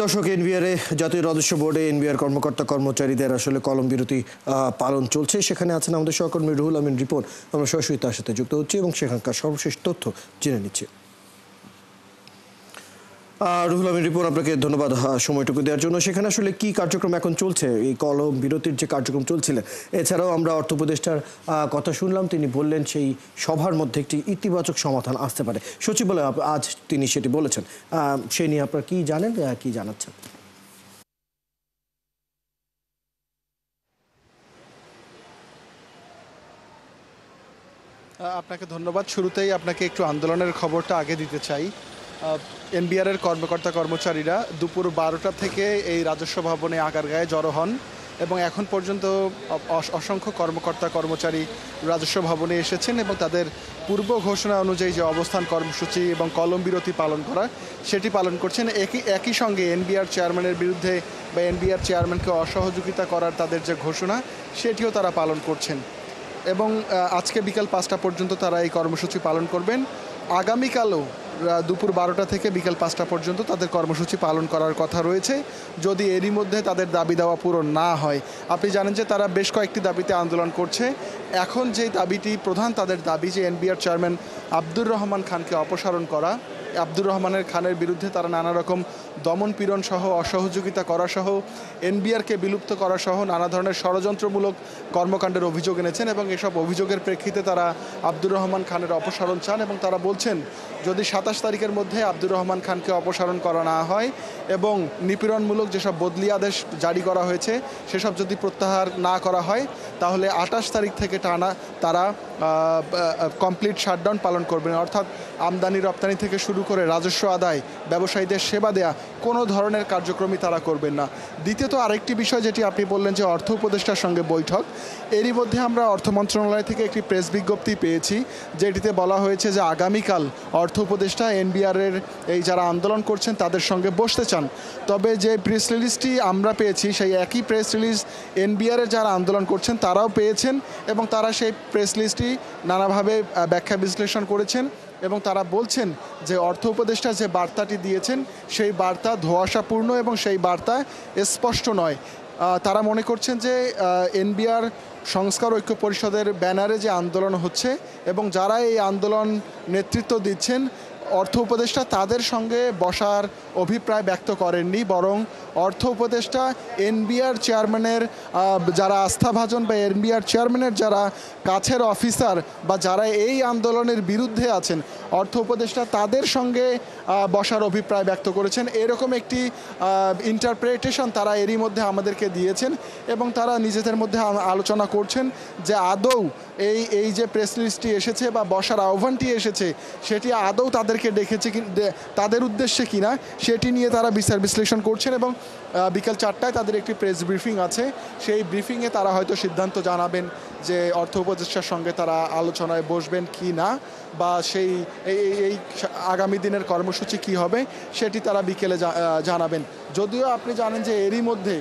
দর্শক, এনবিআরে জাতীয় রাজস্ব বোর্ডে এনবিআর কর্মকর্তা কর্মচারীদের আসলে কলম বিরতি পালন চলছে। সেখানে আছেন আমাদের সহকর্মী রুহুল আমিন রিপন। আমরা সরাসরি তার সাথে যুক্ত হচ্ছি এবং সেখানকার সর্বশেষ তথ্য জেনে নিচ্ছি। রুহুল আমিন রিপন, আপনাকে ধন্যবাদ সময়টুকু দেওয়ার জন্য। সেখানে আসলে কি কার্যক্রম এখন চলছে, এই কলম বিরতির যে কার্যক্রম চলছিল? এছাড়াও আমরা অর্থ উপদেষ্টার কথা শুনলাম, তিনি বললেন সেই সভার মধ্যে একটি ইতিবাচক সমাধান আসতে পারে। সচিবালয়ে আজ তিনি সেটি বলেছেন। সে নিয়ে আপনারা কি জানেন, কি জানাচ্ছেন? আপনাকে ধন্যবাদ। শুরুতেই আপনাকে একটু আন্দোলনের খবরটা আগে দিতে চাই। এনবিআরের কর্মকর্তা কর্মচারীরা দুপুর 12টা থেকে এই রাজস্ব ভবনে আগারগাঁয়ে জড়ো হন এবং এখন পর্যন্ত অসংখ্য কর্মকর্তা কর্মচারী রাজস্ব ভবনে এসেছেন এবং তাদের পূর্ব ঘোষণা অনুযায়ী যে অবস্থান কর্মসূচি এবং কলম বিরতি পালন করা সেটি পালন করছেন। একই সঙ্গে এনবিআর চেয়ারম্যানের বিরুদ্ধে বা এনবিআর চেয়ারম্যানকে অসহযোগিতা করার তাদের যে ঘোষণা সেটিও তারা পালন করছেন এবং আজকে বিকাল 5টা পর্যন্ত তারা এই কর্মসূচি পালন করবেন। আগামীকালও দুপুর 12টা থেকে বিকাল 5টা পর্যন্ত তাদের কর্মসূচি পালন করার কথা রয়েছে, যদি এরই মধ্যে তাদের দাবি দেওয়া পূরণ না হয়। আপনি জানেন যে তারা বেশ কয়েকটি দাবিতে আন্দোলন করছে। এখন যে দাবিটি প্রধান তাদের দাবি যে এনবিআর চেয়ারম্যান আব্দুর রহমান খানকে অপসারণ করা। আব্দুর রহমানের খানের বিরুদ্ধে তারা নানা রকম দমন পীড়ন সহ অসহযোগিতা করা সহ এনবিআরকে বিলুপ্ত করা সহ নানা ধরনের ষড়যন্ত্রমূলক কর্মকাণ্ডের অভিযোগ এনেছেন এবং এসব অভিযোগের প্রেক্ষিতে তারা আব্দুর রহমান খানের অপসারণ চান এবং তারা বলছেন যদি 27 তারিখের মধ্যে আব্দুর রহমান খানকে অপসারণ করা না হয় এবং নিপীড়নমূলক যেসব বদলি আদেশ জারি করা হয়েছে সেসব যদি প্রত্যাহার না করা হয় তাহলে 28 তারিখ থেকে টানা তারা কমপ্লিট শাটডাউন পালন করবেন। অর্থাৎ আমদানি রপ্তানি থেকে শুরু করে রাজস্ব আদায়, ব্যবসায়ীদের সেবা দেয়া কোনো ধরনের কার্যক্রমই তারা করবেন না। দ্বিতীয়ত আরেকটি বিষয় যেটি আপনি বললেন যে অর্থ উপদেষ্টার সঙ্গে বৈঠক, এরই মধ্যে আমরা অর্থ মন্ত্রণালয় থেকে একটি প্রেস বিজ্ঞপ্তি পেয়েছি যেটিতে বলা হয়েছে যে আগামীকাল অর্থ উপদেষ্টা এনবিআরের এই যারা আন্দোলন করছেন তাদের সঙ্গে বসতে চান। তবে যে প্রেস রিলিজটি আমরা পেয়েছি সেই একই প্রেস রিলিজ এনবিআরের যারা আন্দোলন করছেন তারাও পেয়েছেন এবং তারা সেই প্রেস রিলিজটি নানাভাবে ব্যাখ্যা বিশ্লেষণ করেছেন এবং তারা বলছেন যে অর্থ উপদেষ্টা যে বার্তাটি দিয়েছেন সেই বার্তা ধোঁয়াশাপূর্ণ এবং সেই বার্তা স্পষ্ট নয়। তারা মনে করছেন যে এনবিআর সংস্কার ঐক্য পরিষদের ব্যানারে যে আন্দোলন হচ্ছে এবং যারা এই আন্দোলন নেতৃত্ব দিচ্ছেন অর্থ উপদেষ্টা তাদের সঙ্গে বসার অভিপ্রায় ব্যক্ত করেননি, বরং অর্থ উপদেষ্টা এনবিআর চেয়ারম্যানের যারা আস্থাভাজন বা এনবিআর চেয়ারম্যানের যারা কাছের অফিসার বা যারা এই আন্দোলনের বিরুদ্ধে আছেন অর্থ উপদেষ্টা তাদের সঙ্গে বসার অভিপ্রায় ব্যক্ত করেছেন। এরকম একটি ইন্টারপ্রিটেশন তারা এরই মধ্যে আমাদেরকে দিয়েছেন এবং তারা নিজেদের মধ্যে আলোচনা করছেন যে আদৌ এই যে প্রেস রিলিজটি এসেছে বা বসার আহ্বানটি এসেছে সেটি আদৌ তাদেরকে ডেকেছে তাদের উদ্দেশ্যে কিনা সেটি নিয়ে তারা বিচার বিশ্লেষণ করছেন এবং বিকাল 4টায় তাদের একটি প্রেস ব্রিফিং আছে। সেই ব্রিফিংয়ে তারা হয়তো সিদ্ধান্ত জানাবেন যে অর্থ উপদেষ্টার সঙ্গে তারা আলোচনায় বসবেন কি না বা সেই এই আগামী দিনের কর্মসূচি কি হবে সেটি তারা বিকেলে জানাবেন। যদিও আপনি জানেন যে এরই মধ্যে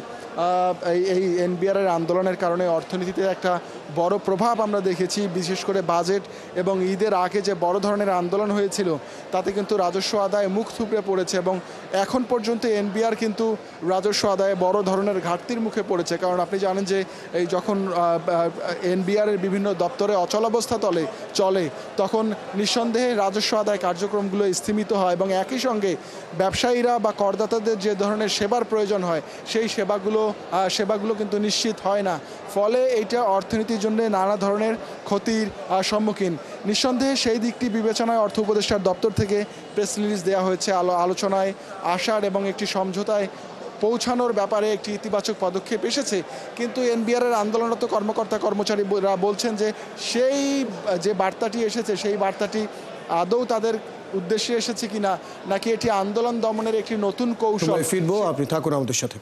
এই এনবিআরের আন্দোলনের কারণে অর্থনীতিতে একটা বড় প্রভাব আমরা দেখেছি, বিশেষ করে বাজেট এবং ঈদের আগে যে বড় ধরনের আন্দোলন হয়েছিল তাতে কিন্তু রাজস্ব আদায় মুখ থুবড়ে পড়েছে এবং এখন পর্যন্ত এনবিআর কিন্তু রাজস্ব আদায়ে বড় ধরনের ঘাটতির মুখে পড়েছে। কারণ আপনি জানেন যে এই যখন এনবিআরের বিভিন্ন দপ্তরে অচলাবস্থা চলে তখন নিঃসন্দেহে রাজস্ব আদায় কার্যক্রমগুলো স্থিমিত হয় এবং একই সঙ্গে ব্যবসায়ীরা বা করদাতাদের যে ধরনের সেবার প্রয়োজন হয় সেই সেবাগুলো কিন্তু নিশ্চিত হয় না। ফলে এইটা অর্থনীতির জন্য নানা ধরনের ক্ষতির সম্মুখীন। নিঃসন্দেহে সেই দিকটি বিবেচনায় অর্থ উপদেষ্টার দপ্তর থেকে প্রেস রিলিজ দেওয়া হয়েছে আলোচনায় আসার এবং একটি সমঝোতায় পৌঁছানোর ব্যাপারে একটি ইতিবাচক পদক্ষেপ এসেছে। কিন্তু এনবিআরের আন্দোলনরত কর্মকর্তা কর্মচারীরা বলছেন যে সেই যে বার্তাটি এসেছে সেই বার্তাটি আদৌ তাদের উদ্দেশ্যে এসেছে কিনা নাকি এটি আন্দোলন দমনের একটি নতুন কৌশল। ফিরবো, আপনি থাকুন আমাদের সাথে।